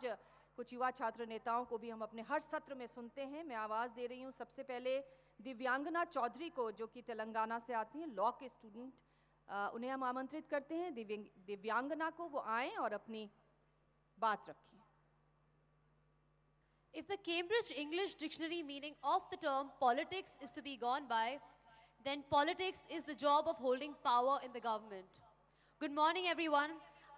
आज कुछ युवा छात्र नेताओं को भी हम अपने हर सत्र में सुनते हैं। मैं आवाज़ दे रही हूँ सबसे पहले दिव्यांगना चौधरी को, जो कि तेलंगाना से आती हैं, लॉ के स्टूडेंट। उन्हें हम आमंत्रित करते हैं, दिव्यांगना को, वो आएँ और अपनी बात रखें। If the Cambridge English Dictionary meaning of the term politics is to be gone by, then politics is the job of holding power in the government. Good morning, everyone.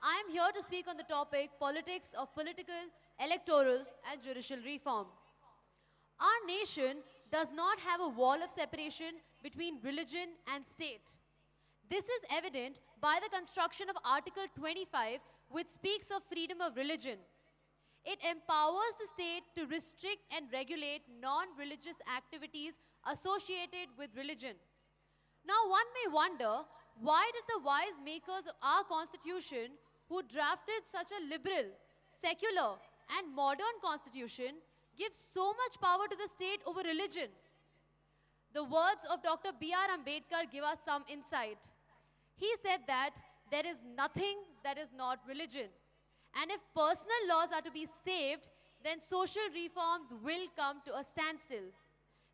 I am here to speak on the topic politics of political, electoral, and judicial reform. Our nation does not have a wall of separation between religion and state. This is evident by the construction of Article 25, which speaks of freedom of religion. It empowers the state to restrict and regulate non-religious activities associated with religion. Now one may wonder, why did the wise makers of our constitution, who drafted such a liberal, secular, and modern constitution, give so much power to the state over religion? The words of Dr. B.R. Ambedkar give us some insight. He said that there is nothing that is not religion. And if personal laws are to be saved, then social reforms will come to a standstill.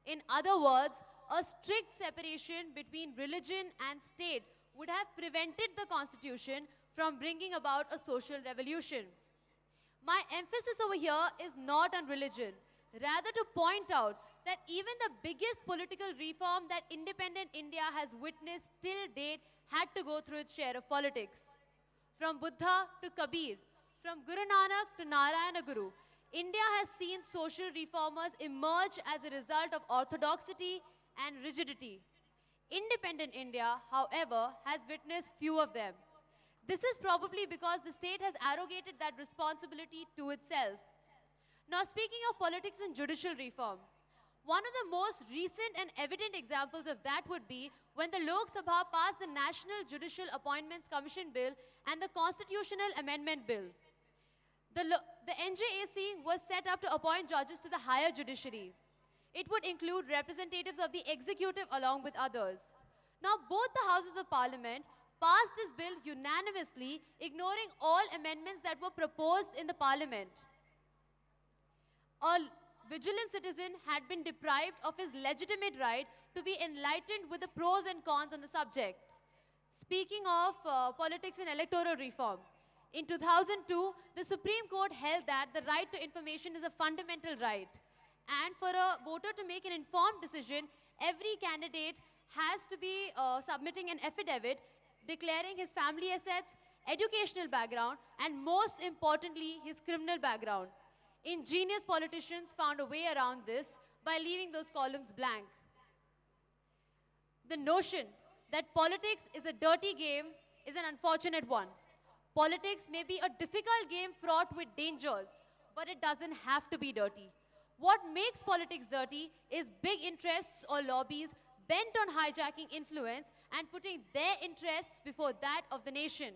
In other words, a strict separation between religion and state would have prevented the Constitution from bringing about a social revolution. My emphasis over here is not on religion, rather to point out that even the biggest political reform that independent India has witnessed till date had to go through its share of politics. From Buddha to Kabir, from Guru Nanak to Narayana Guru, India has seen social reformers emerge as a result of orthodoxity and rigidity. Independent India, however, has witnessed few of them. This is probably because the state has arrogated that responsibility to itself. Now, speaking of politics and judicial reform, one of the most recent and evident examples of that would be when the Lok Sabha passed the National Judicial Appointments Commission Bill and the Constitutional Amendment Bill. The NJAC was set up to appoint judges to the higher judiciary. It would include representatives of the executive along with others. Now, both the houses of parliament passed this bill unanimously, ignoring all amendments that were proposed in the parliament. A vigilant citizen had been deprived of his legitimate right to be enlightened with the pros and cons on the subject. Speaking of politics and electoral reform, in 2002, the Supreme Court held that the right to information is a fundamental right. And for a voter to make an informed decision, every candidate has to be submitting an affidavit declaring his family assets, educational background, and most importantly, his criminal background. Ingenious politicians found a way around this by leaving those columns blank. The notion that politics is a dirty game is an unfortunate one. Politics may be a difficult game fraught with dangers, but it doesn't have to be dirty. What makes politics dirty is big interests or lobbies bent on hijacking influence and putting their interests before that of the nation.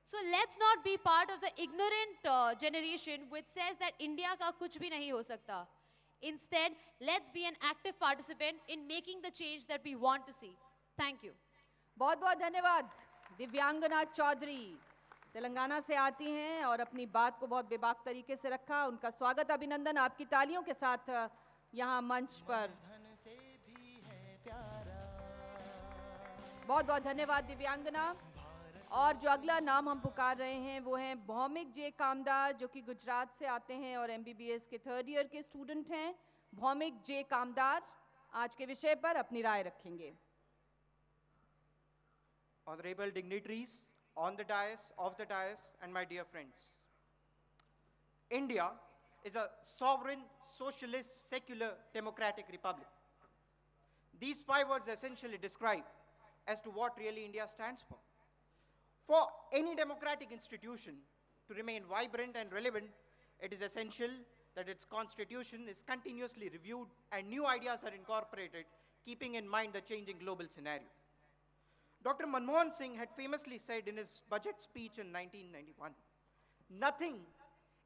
So let's not be part of the ignorant generation which says that India ka kuch bhi nahi ho sakta. Instead, let's be an active participant in making the change that we want to see. Thank you. बहुत बहुत धन्यवाद। दिव्यांगना चौधरी तेलंगाना से आती हैं और अपनी बात को बहुत बेबाक तरीके से रखा। उनका स्वागत, अभिनंदन आपकी तालियों के साथ यहाँ मंच पर। बहुत बहुत धन्यवाद दिव्यांगना। और जो अगला नाम हम पुकार रहे हैं वो हैं भौमिक जे कामदार, जो कि गुजरात से आते हैं और MBBS के 3rd ईयर के स्टूडेंट हैं। भौमिक जे कामदार आज के विषय पर अपनी राय रखेंगे। Honorable dignitaries, on the dais, off the dais, and my dear friends. India is a sovereign, socialist, secular, democratic republic. These 5 words essentially describe as to what really India stands for. For any democratic institution to remain vibrant and relevant, it is essential that its constitution is continuously reviewed and new ideas are incorporated, keeping in mind the changing global scenario. Dr. Manmohan Singh had famously said in his budget speech in 1991, nothing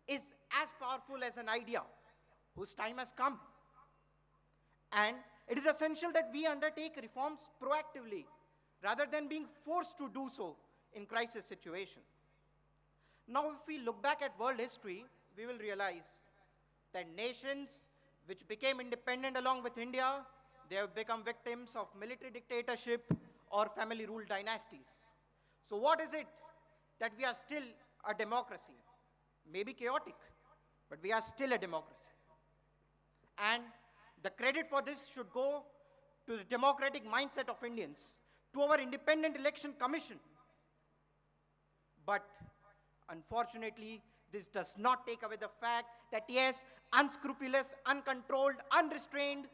is as powerful as an idea whose time has come. And it is essential that we undertake reforms proactively rather than being forced to do so in crisis situation. Now, if we look back at world history, we will realize that nations which became independent along with India, they have become victims of military dictatorship or family rule dynasties. So what is it that we are still a democracy? Maybe chaotic, but we are still a democracy. And the credit for this should go to the democratic mindset of Indians, to our Independent Election Commission. But unfortunately, this does not take away the fact that yes, unscrupulous, uncontrolled, unrestrained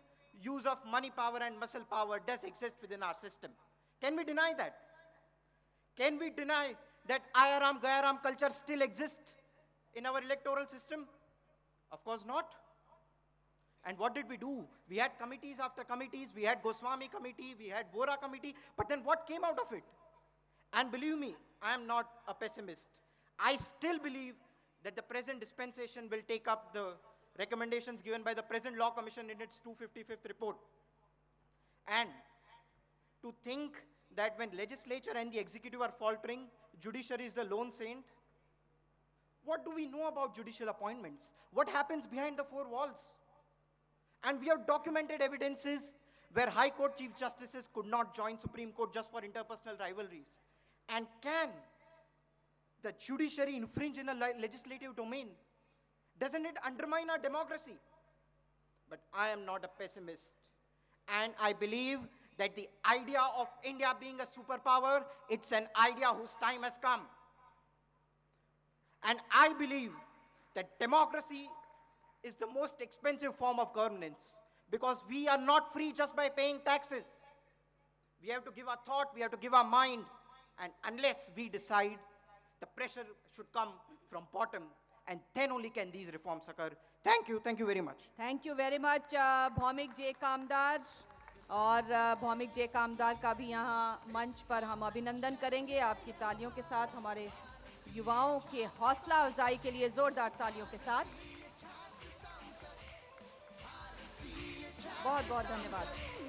use of money power and muscle power does exist within our system. Can we deny that? Can we deny that Ayaram, Gayaram culture still exists in our electoral system? Of course not. And what did we do? We had committees after committees. We had Goswami committee, we had Vora committee, but then what came out of it? And believe me, I am not a pessimist. I still believe that the present dispensation will take up the recommendations given by the present Law Commission in its 255th report. And to think that when legislature and the executive are faltering, judiciary is the lone saint. What do we know about judicial appointments? What happens behind the four walls? And we have documented evidences where High Court Chief Justices could not join Supreme Court just for interpersonal rivalries. And can the judiciary infringe in a legislative domain? Doesn't it undermine our democracy? But I am not a pessimist. And I believe that the idea of India being a superpower, it's an idea whose time has come. And I believe that democracy is the most expensive form of governance because we are not free just by paying taxes. We have to give our thought, we have to give our mind, and unless we decide, the pressure should come from bottom, and then only can these reforms occur. Thank you very much. Thank you very much, Bhowmik जे कामदार. और भौमिक जे कामदार का भी यहाँ मंच पर हम अभिनंदन करेंगे आपकी तालियों के साथ, हमारे युवाओं के हौसला अफजाई के लिए जोरदार तालियों के साथ. बहुत बहुत धन्यवाद.